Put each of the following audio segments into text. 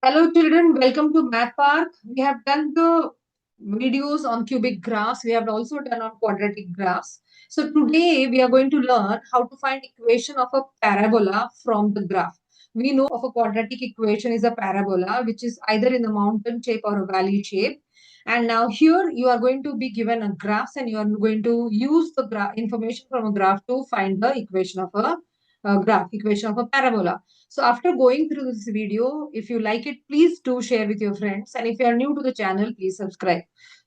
Hello children, welcome to Math Park. We have done the videos on cubic graphs. We have also done on quadratic graphs. So today we are going to learn how to find equation of a parabola from the graph. We know of a quadratic equation is a parabola which is either in the mountain shape or a valley shape. And now here you are going to be given a graphs and you are going to use the information from a graph to find the equation of equation of a parabola. So after going through this video, if you like it, please do share with your friends. And if you are new to the channel, please subscribe.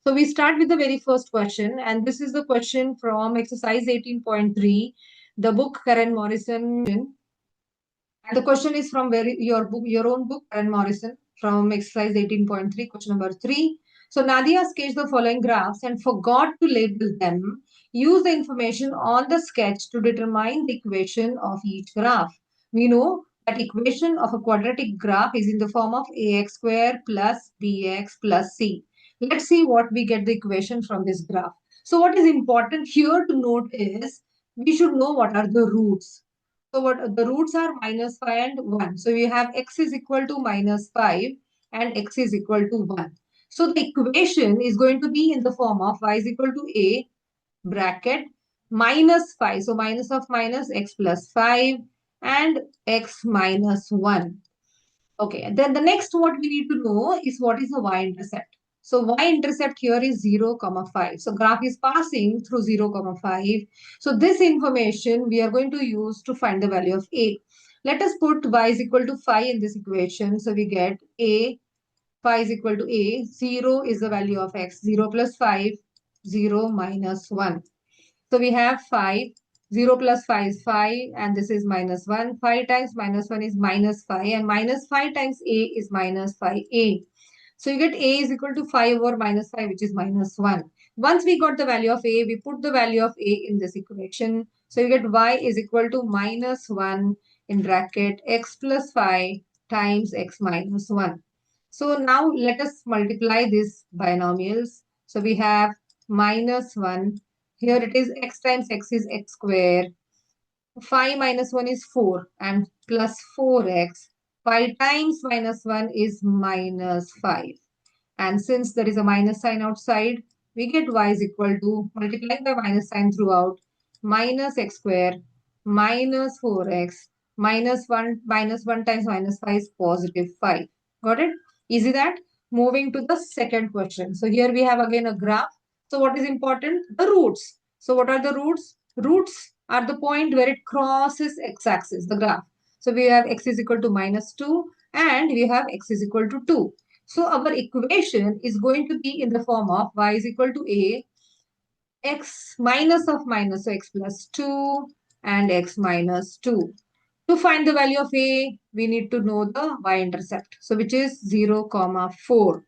So we start with the very first question. And this is the question from exercise 18.3, the book Karen Morrison. And the question is from your own book, Karen Morrison, from exercise 18.3, question number 3. So Nadia sketched the following graphs and forgot to label them. Use the information on the sketch to determine the equation of each graph. We know that equation of a quadratic graph is in the form of ax square plus bx plus c. Let's see what we get the equation from this graph. So what is important here to note is we should know what are the roots. So what the roots are -5 and 1. So we have x is equal to -5 and x is equal to 1. So the equation is going to be in the form of y is equal to a bracket -5. So minus of minus x plus 5 and x minus 1. Okay, and then the next what we need to know is what is the y-intercept. So y-intercept here is 0, 5. So graph is passing through 0, 5. So this information we are going to use to find the value of a. Let us put y is equal to 5 in this equation. So we get a, 5 is equal to a. 0 is the value of x. 0 plus 5, 0 minus 1. So we have 5. 0 plus 5 is 5 and this is minus 1. 5 times minus 1 is minus 5 and minus 5 times a is minus 5a. So you get a is equal to 5 over minus 5 which is minus 1. Once we got the value of a, we put the value of a in this equation. So you get y is equal to minus 1 in bracket x plus 5 times x minus 1. So now let us multiply these binomials. So we have minus 1. Here it is x times x is x square. 5 minus 1 is 4 and plus 4x. 5 times minus 1 is minus 5. And since there is a minus sign outside, we get y is equal to, multiplying by minus sign throughout, minus x square minus 4x minus 1 times minus 5 is positive 5. Got it? Easy that? Moving to the second question. So here we have again a graph. So what is important? The roots. So what are the roots? Roots are the point where it crosses x-axis, the graph. So we have x is equal to minus 2 and we have x is equal to 2. So our equation is going to be in the form of y is equal to a, x minus of minus, so x plus 2 and x minus 2. To find the value of a, we need to know the y-intercept. So which is 0, 4.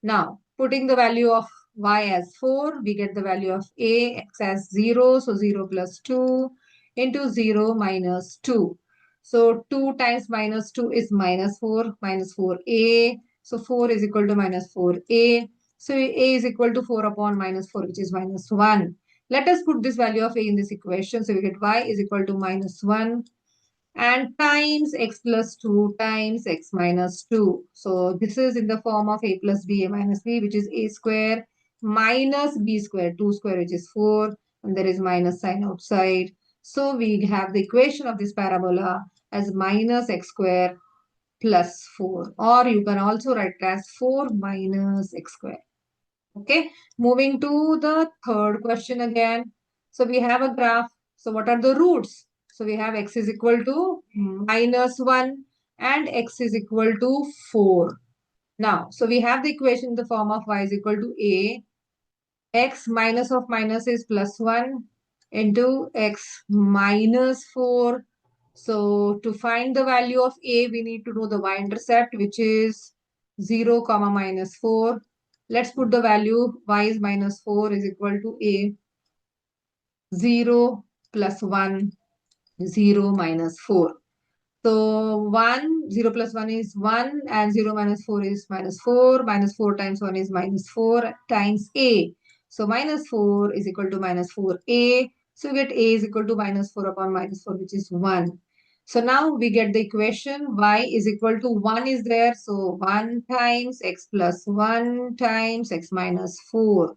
Now, putting the value of y as 4, we get the value of a, x as 0. So 0 plus 2 into 0 minus 2. So 2 times minus 2 is minus 4, minus 4a. So 4 is equal to minus 4a. So a is equal to 4 upon minus 4, which is minus 1. Let us put this value of a in this equation. So we get y is equal to minus 1 and times x plus 2 times x minus 2. So this is in the form of a plus b, a minus b, which is a square minus b square, 2 square, which is 4. And there is minus sign outside. So we have the equation of this parabola as minus x square plus 4. Or you can also write it as 4 minus x square. Okay, moving to the third question again. So we have a graph. So what are the roots? So we have x is equal to minus 1 and x is equal to 4. Now, so we have the equation in the form of y is equal to a, x minus of minus is plus 1 into x minus 4. So to find the value of a, we need to know the y-intercept, which is 0, minus 4. Let's put the value y is minus 4 is equal to a, 0 plus 1, 0 minus 4. So 1, 0 plus 1 is 1 and 0 minus 4 is minus 4. Minus 4 times 1 is minus 4 times a. So minus 4 is equal to minus 4a. So we get a is equal to minus 4 upon minus 4, which is 1. So now we get the equation y is equal to 1 is there. So 1 times x plus 1 times x minus 4.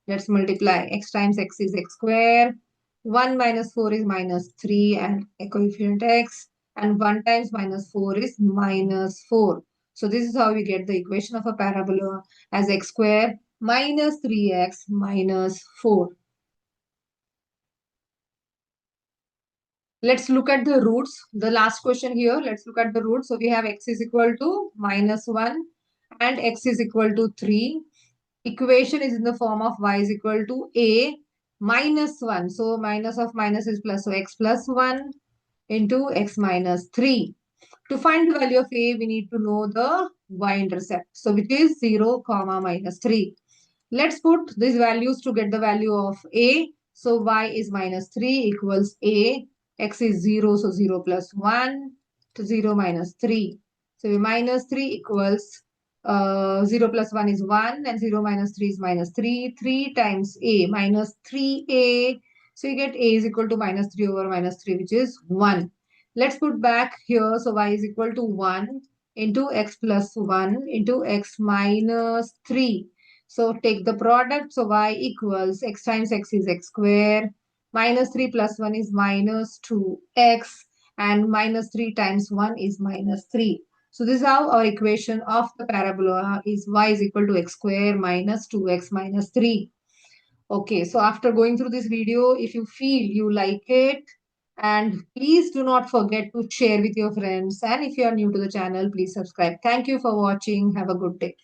Let's multiply. X times x is x square. 1 minus 4 is minus 3 and a coefficient x. And 1 times minus 4 is minus 4. So this is how we get the equation of a parabola as x square minus 3x minus 4. Let's look at the roots. The last question here, let's look at the roots. So we have x is equal to minus 1 and x is equal to 3. Equation is in the form of y is equal to a minus 1. So minus of minus is plus. So x plus 1 into x minus 3. To find the value of a, we need to know the y-intercept. So which is 0, comma minus 3. Let's put these values to get the value of a. So y is minus 3 equals a. X is 0, so 0 plus 1 to 0 minus 3. So minus 3 equals 0 plus 1 is 1 and 0 minus 3 is minus 3. 3 times a minus 3a. So you get a is equal to minus 3 over minus 3 which is 1. Let's put back here. So y is equal to 1 into x plus 1 into x minus 3. So take the product. So y equals x times x is x square. Minus 3 plus 1 is minus 2x. And minus 3 times 1 is minus 3. So this is how our equation of the parabola is y is equal to x square minus 2x minus 3. Okay, so after going through this video, if you feel you like it, and please do not forget to share with your friends. And if you are new to the channel, please subscribe. Thank you for watching. Have a good day.